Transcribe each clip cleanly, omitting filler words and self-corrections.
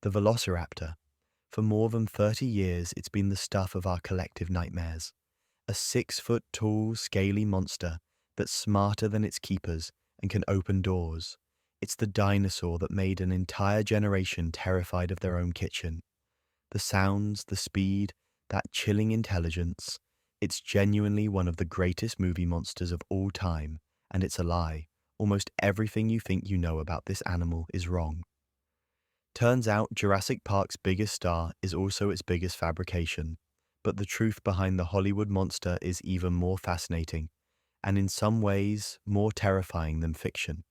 The Velociraptor. For more than 30 years, it's been the stuff of our collective nightmares. A 6-foot tall, scaly monster that's smarter than its keepers and can open doors. It's the dinosaur that made an entire generation terrified of their own kitchen. The sounds, the speed, that chilling intelligence. It's genuinely one of the greatest movie monsters of all time, and it's a lie. Almost everything you think you know about this animal is wrong. Turns out Jurassic Park's biggest star is also its biggest fabrication, but the truth behind the Hollywood monster is even more fascinating, and in some ways more terrifying than fiction.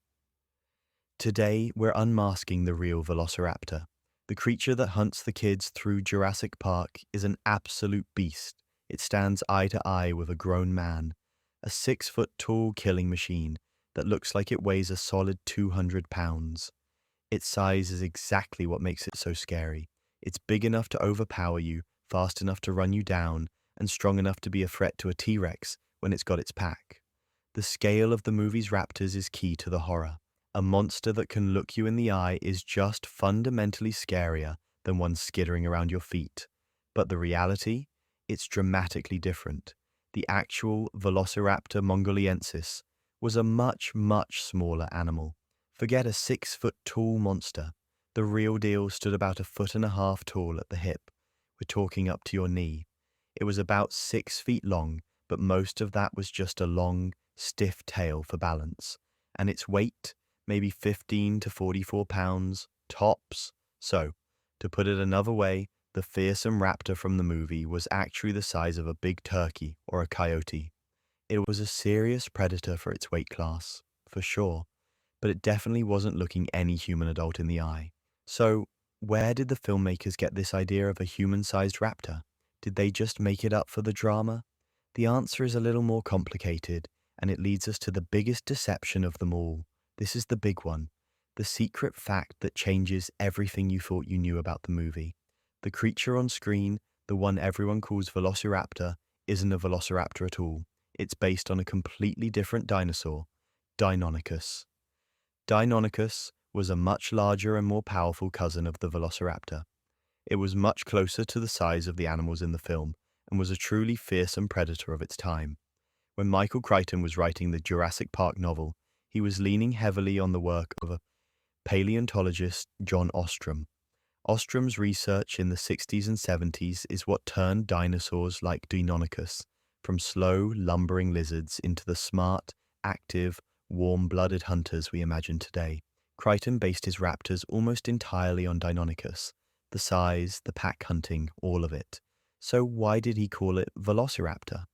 Today, we're unmasking the real Velociraptor. The creature that hunts the kids through Jurassic Park is an absolute beast. It stands eye to eye with a grown man, a 6-foot tall killing machine that looks like it weighs a solid 200 pounds. Its size is exactly what makes it so scary. It's big enough to overpower you, fast enough to run you down, and strong enough to be a threat to a T-Rex when it's got its pack. The scale of the movie's raptors is key to the horror. A monster that can look you in the eye is just fundamentally scarier than one skittering around your feet. But the reality? It's dramatically different. The actual Velociraptor mongoliensis was a much, much smaller animal. Forget a 6-foot tall monster. The real deal stood about 1.5 feet tall at the hip. We're talking up to your knee. It was about 6 feet long, but most of that was just a long, stiff tail for balance. And its weight? Maybe 15 to 44 pounds, tops. So, to put it another way, the fearsome raptor from the movie was actually the size of a big turkey or a coyote. It was a serious predator for its weight class, for sure, but it definitely wasn't looking any human adult in the eye. So, where did the filmmakers get this idea of a human-sized raptor? Did they just make it up for the drama? The answer is a little more complicated, and it leads us to the biggest deception of them all. This is the big one, the secret fact that changes everything you thought you knew about the movie. The creature on screen, the one everyone calls Velociraptor, isn't a velociraptor at all. It's based on a completely different dinosaur, Deinonychus. Deinonychus was a much larger and more powerful cousin of the Velociraptor. It was much closer to the size of the animals in the film and was a truly fearsome predator of its time. When Michael Crichton was writing the Jurassic Park novel, he was leaning heavily on the work of a paleontologist, John Ostrom. Ostrom's research in the 60s and 70s is what turned dinosaurs like Deinonychus from slow, lumbering lizards into the smart, active, warm-blooded hunters we imagine today. Crichton based his raptors almost entirely on Deinonychus, the size, the pack hunting, all of it. So why did he call it Velociraptor?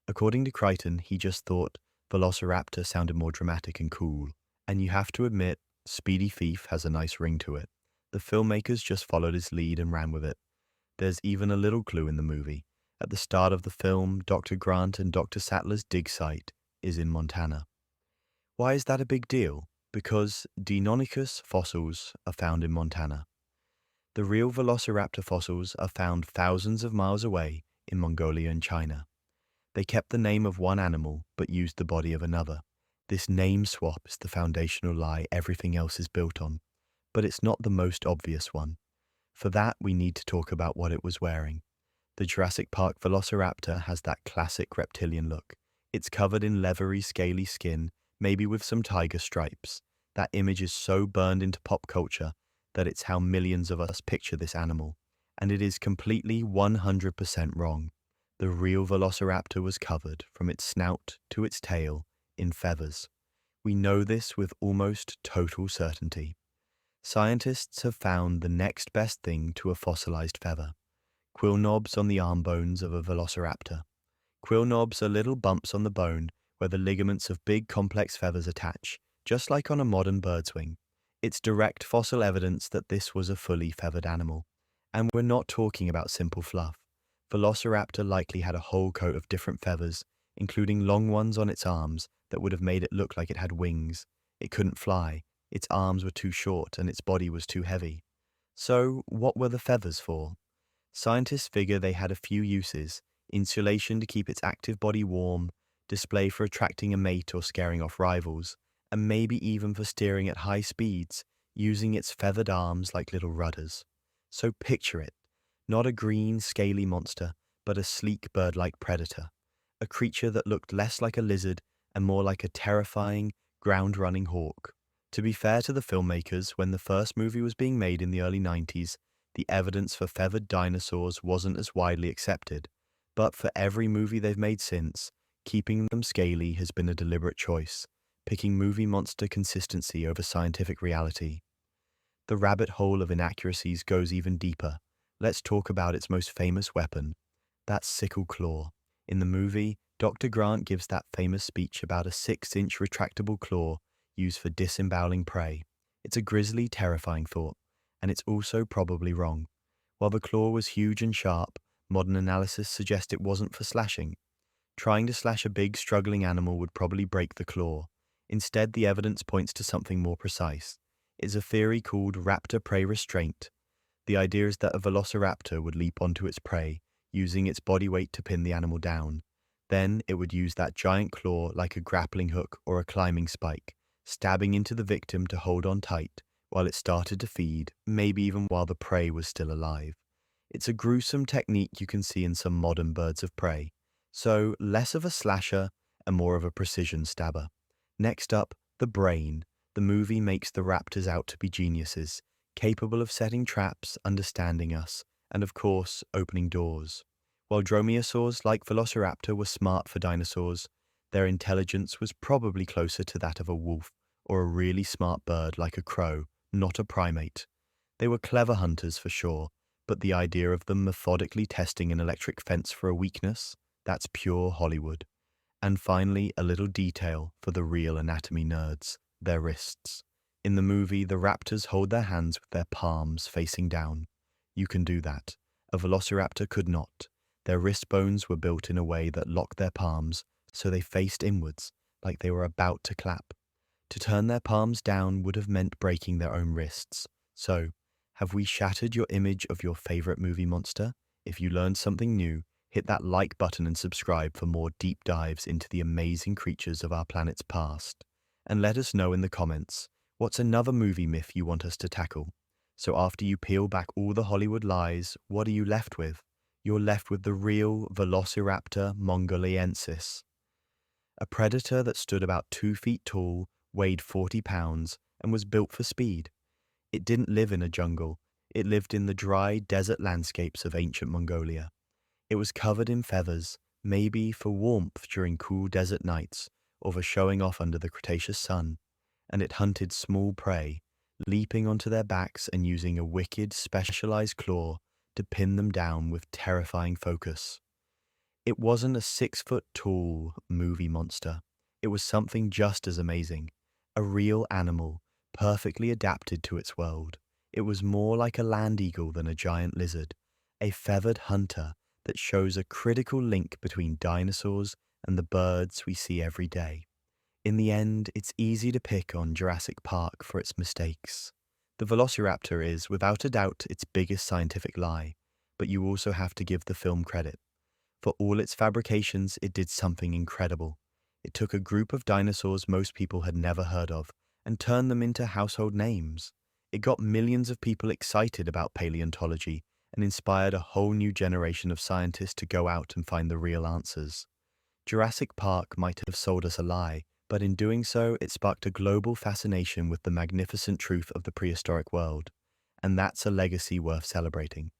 According to Crichton, he just thought Velociraptor sounded more dramatic and cool. And you have to admit, Speedy Thief has a nice ring to it. The filmmakers just followed his lead and ran with it. There's even a little clue in the movie. At the start of the film, Dr. Grant and Dr. Sattler's dig site is in Montana. Why is that a big deal? Because Deinonychus fossils are found in Montana. The real Velociraptor fossils are found thousands of miles away in Mongolia and China. They kept the name of one animal but used the body of another. This name swap is the foundational lie everything else is built on. But it's not the most obvious one. For that, we need to talk about what it was wearing. The Jurassic Park Velociraptor has that classic reptilian look. It's covered in leathery, scaly skin, maybe with some tiger stripes. That image is so burned into pop culture that it's how millions of us picture this animal. And it is completely 100% wrong. The real Velociraptor was covered, from its snout to its tail, in feathers. We know this with almost total certainty. Scientists have found the next best thing to a fossilized feather: quill knobs on the arm bones of a velociraptor. Quill knobs are little bumps on the bone where the ligaments of big complex feathers attach, just like on a modern bird's wing. It's direct fossil evidence that this was a fully feathered animal. And we're not talking about simple fluff. Velociraptor likely had a whole coat of different feathers, including long ones on its arms that would have made it look like it had wings. It couldn't fly. Its arms were too short and its body was too heavy. So, what were the feathers for? Scientists figure they had a few uses: insulation to keep its active body warm, display for attracting a mate or scaring off rivals, and maybe even for steering at high speeds, using its feathered arms like little rudders. So picture it, not a green, scaly monster, but a sleek bird-like predator, a creature that looked less like a lizard and more like a terrifying, ground-running hawk. To be fair to the filmmakers, when the first movie was being made in the early 90s, the evidence for feathered dinosaurs wasn't as widely accepted, but for every movie they've made since, keeping them scaly has been a deliberate choice, picking movie monster consistency over scientific reality. The rabbit hole of inaccuracies goes even deeper. Let's talk about its most famous weapon, that sickle claw. In the movie, Dr. Grant gives that famous speech about a 6-inch retractable claw used for disemboweling prey. It's a grisly, terrifying thought, and it's also probably wrong. While the claw was huge and sharp, modern analysis suggests it wasn't for slashing. Trying to slash a big, struggling animal would probably break the claw. Instead, the evidence points to something more precise. It's a theory called raptor prey restraint. The idea is that a velociraptor would leap onto its prey, using its body weight to pin the animal down. Then it would use that giant claw like a grappling hook or a climbing spike, stabbing into the victim to hold on tight while it started to feed, maybe even while the prey was still alive. It's a gruesome technique you can see in some modern birds of prey. So, less of a slasher and more of a precision stabber. Next up, the brain. The movie makes the raptors out to be geniuses, capable of setting traps, understanding us, and of course, opening doors. While dromaeosaurs like Velociraptor were smart for dinosaurs, their intelligence was probably closer to that of a wolf or a really smart bird like a crow, not a primate. They were clever hunters for sure, but the idea of them methodically testing an electric fence for a weakness, that's pure Hollywood. And finally, a little detail for the real anatomy nerds, their wrists. In the movie, the raptors hold their hands with their palms facing down. You can do that. A velociraptor could not. Their wrist bones were built in a way that locked their palms, so they faced inwards, like they were about to clap. To turn their palms down would have meant breaking their own wrists. So, have we shattered your image of your favorite movie monster? If you learned something new, hit that like button and subscribe for more deep dives into the amazing creatures of our planet's past. And let us know in the comments, what's another movie myth you want us to tackle? So after you peel back all the Hollywood lies, what are you left with? You're left with the real Velociraptor mongoliensis, a predator that stood about 2 feet tall, weighed 40 pounds, and was built for speed. It didn't live in a jungle. It lived in the dry desert landscapes of ancient Mongolia. It was covered in feathers, maybe for warmth during cool desert nights or for showing off under the Cretaceous sun, and it hunted small prey, leaping onto their backs and using a wicked, specialized claw to pin them down with terrifying focus. It wasn't a 6-foot-tall movie monster. It was something just as amazing, a real animal, perfectly adapted to its world. It was more like a land eagle than a giant lizard, a feathered hunter that shows a critical link between dinosaurs and the birds we see every day. In the end, it's easy to pick on Jurassic Park for its mistakes. The Velociraptor is, without a doubt, its biggest scientific lie, but you also have to give the film credit. For all its fabrications, it did something incredible. It took a group of dinosaurs most people had never heard of and turned them into household names. It got millions of people excited about paleontology and inspired a whole new generation of scientists to go out and find the real answers. Jurassic Park might have sold us a lie, but in doing so, it sparked a global fascination with the magnificent truth of the prehistoric world. And that's a legacy worth celebrating.